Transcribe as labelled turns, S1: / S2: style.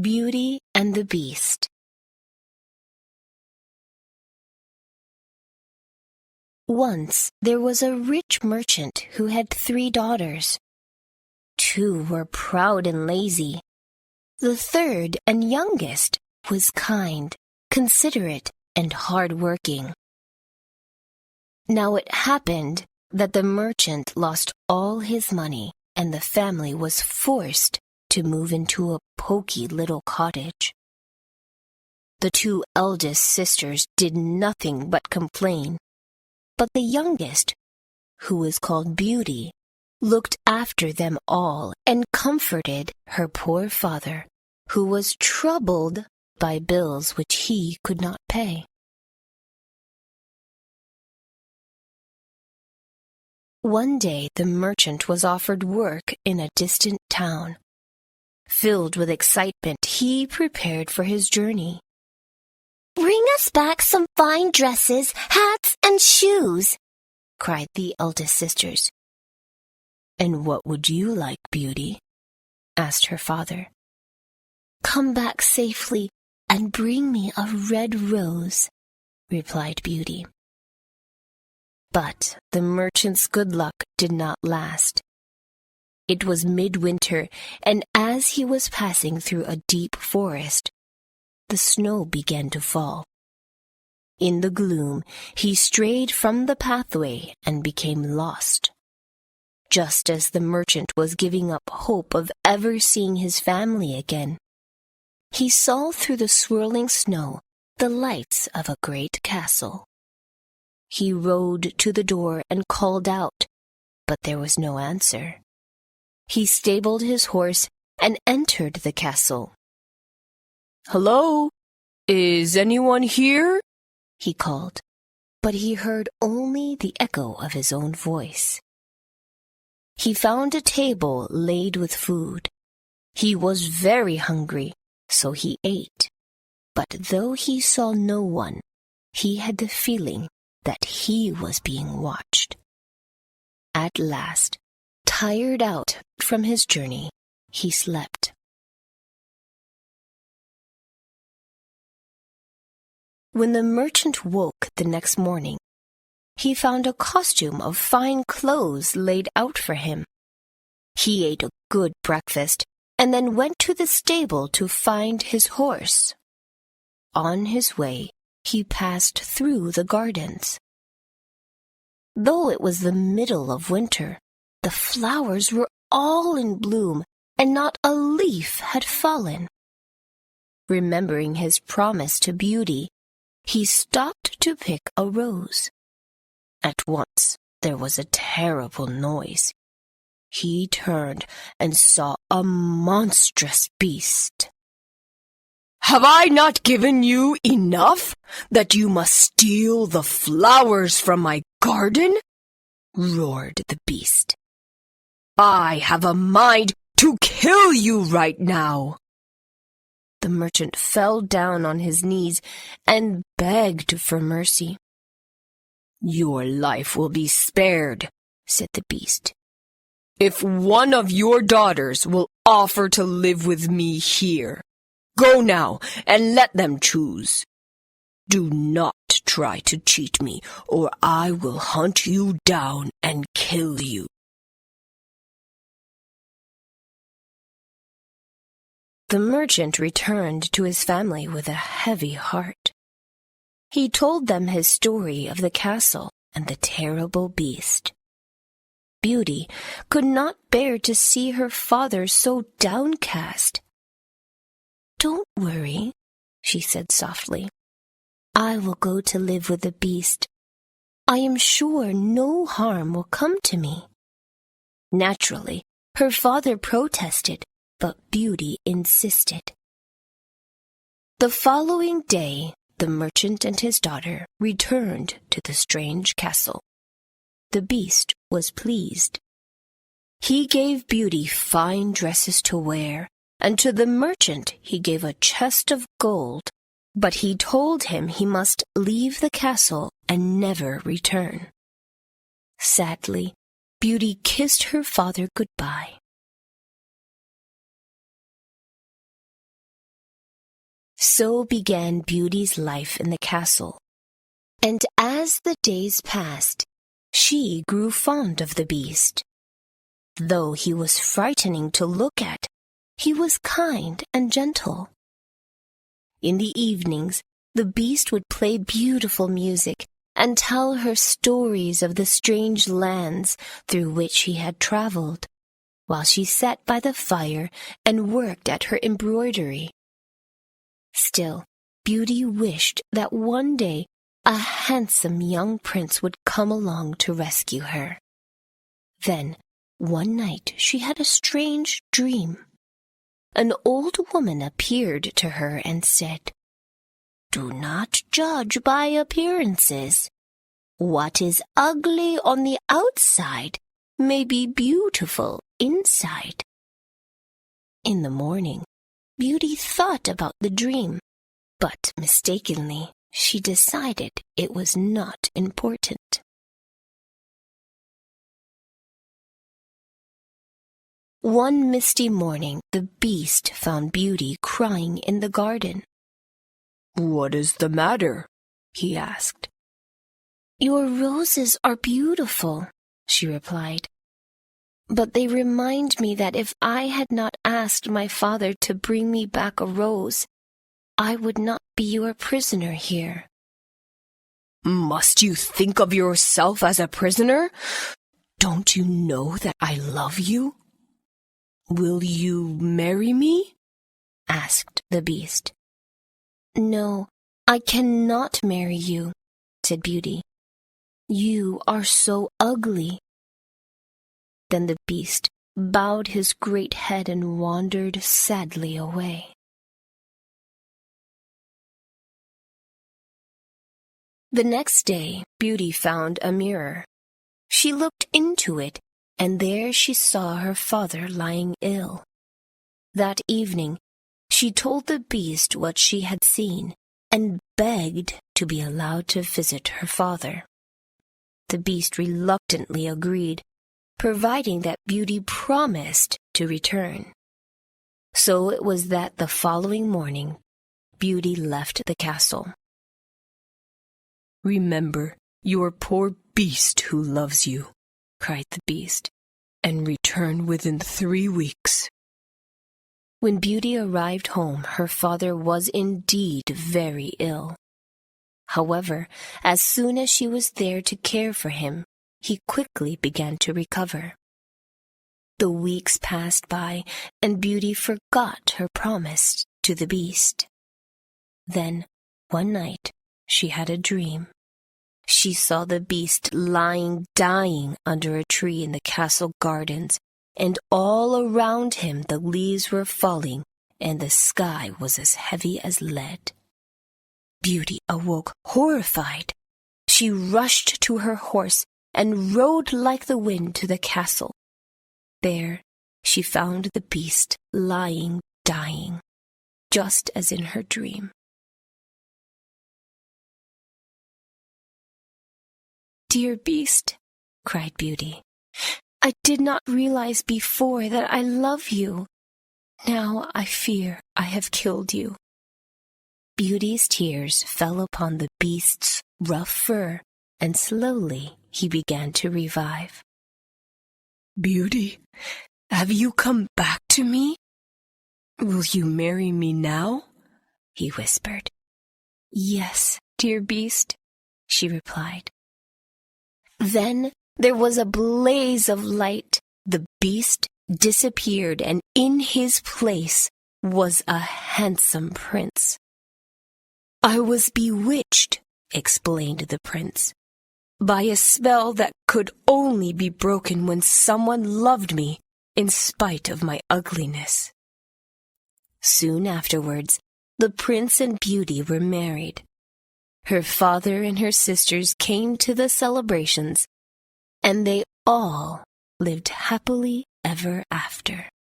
S1: Beauty and the Beast. Once there was a rich merchant who had 3 daughters. 2 were proud and lazy. The third and youngest was kind, considerate, and hard-working. Now it happened that the merchant lost all his money, and the family was forced to move into a poky little cottage. The 2 eldest sisters did nothing but complain, but the youngest, who was called Beauty, looked after them all and comforted her poor father, who was troubled by bills which he could not pay. One day the merchant was offered work in a distant town. Filled with excitement, he prepared for his journey.
S2: "Bring us back some fine dresses, hats, and shoes,"
S1: cried the eldest sisters. "And what would you like, Beauty?" asked her father.
S2: "Come back safely and bring me a red rose," replied Beauty.
S1: But the merchant's good luck did not last. It was midwinter, and as he was passing through a deep forest, the snow began to fall. In the gloom, he strayed from the pathway and became lost. Just as the merchant was giving up hope of ever seeing his family again, he saw through the swirling snow the lights of a great castle. He rode to the door and called out, but there was no answer. He stabled his horse and entered the castle. "Hello? Is anyone here?" he called, but he heard only the echo of his own voice. He found a table laid with food. He was very hungry, so he ate. But though he saw no one, he had the feeling that he was being watched. At last, tired out from his journey, he slept. When the merchant woke the next morning, he found a costume of fine clothes laid out for him. He ate a good breakfast and then went to the stable to find his horse. On his way, he passed through the gardens. Though it was the middle of winter, the flowers were all in bloom, and not a leaf had fallen. Remembering his promise to Beauty, he stopped to pick a rose. At once there was a terrible noise. He turned and saw a monstrous beast. "Have I not given you enough that you must steal the flowers from my garden?" roared the beast. "I have a mind to kill you right now." The merchant fell down on his knees and begged for mercy. "Your life will be spared," said the beast, "if one of your daughters will offer to live with me here. Go now and let them choose. Do not try to cheat me, or I will hunt you down and kill you." The merchant returned to his family with a heavy heart. He told them his story of the castle and the terrible beast. Beauty could not bear to see her father so downcast. "Don't worry," she said softly. "I will go to live with the beast. I am sure no harm will come to me." Naturally, her father protested, but Beauty insisted. The following day, the merchant and his daughter returned to the strange castle. The beast was pleased. He gave Beauty fine dresses to wear, and to the merchant he gave a chest of gold, but he told him he must leave the castle and never return. Sadly, Beauty kissed her father goodbye. So began Beauty's life in the castle. And as the days passed, she grew fond of the Beast. Though he was frightening to look at, he was kind and gentle. In the evenings, the Beast would play beautiful music and tell her stories of the strange lands through which he had traveled, while she sat by the fire and worked at her embroidery. Still, Beauty wished that one day a handsome young prince would come along to rescue her. Then, one night she had a strange dream. An old woman appeared to her and said, "Do not judge by appearances. What is ugly on the outside may be beautiful inside." In the morning, Beauty thought about the dream, but mistakenly, she decided it was not important. One misty morning, the Beast found Beauty crying in the garden. "What is the matter?" he asked. "Your roses are beautiful," she replied. "But they remind me that if I had not asked my father to bring me back a rose, I would not be your prisoner here." "Must you think of yourself as a prisoner? Don't you know that I love you? Will you marry me?" asked the Beast. "No, I cannot marry you," said Beauty. "You are so ugly." Then the Beast bowed his great head and wandered sadly away. The next day, Beauty found a mirror. She looked into it, and there she saw her father lying ill. That evening, she told the Beast what she had seen and begged to be allowed to visit her father. The Beast reluctantly agreed, providing that Beauty promised to return. So it was that the following morning, Beauty left the castle. "Remember your poor Beast who loves you," cried the Beast, "and return within 3 weeks." When Beauty arrived home, her father was indeed very ill. However, as soon as she was there to care for him, he quickly began to recover. The weeks passed by, and Beauty forgot her promise to the Beast. Then, one night, she had a dream. She saw the Beast lying dying under a tree in the castle gardens, and all around him the leaves were falling, and the sky was as heavy as lead. Beauty awoke horrified. She rushed to her horse and rode like the wind to the castle. There she found the Beast lying dying, just as in her dream. "Dear Beast," cried Beauty, "I did not realize before that I love you. Now I fear I have killed you." Beauty's tears fell upon the Beast's rough fur, and slowly he began to revive. "Beauty, have you come back to me? Will you marry me now?" he whispered. "Yes, dear Beast," she replied. Then there was a blaze of light. The Beast disappeared, and in his place was a handsome prince. "I was bewitched," explained the prince, "by a spell that could only be broken when someone loved me in spite of my ugliness." Soon afterwards, the prince and Beauty were married. Her father and her sisters came to the celebrations, and they all lived happily ever after.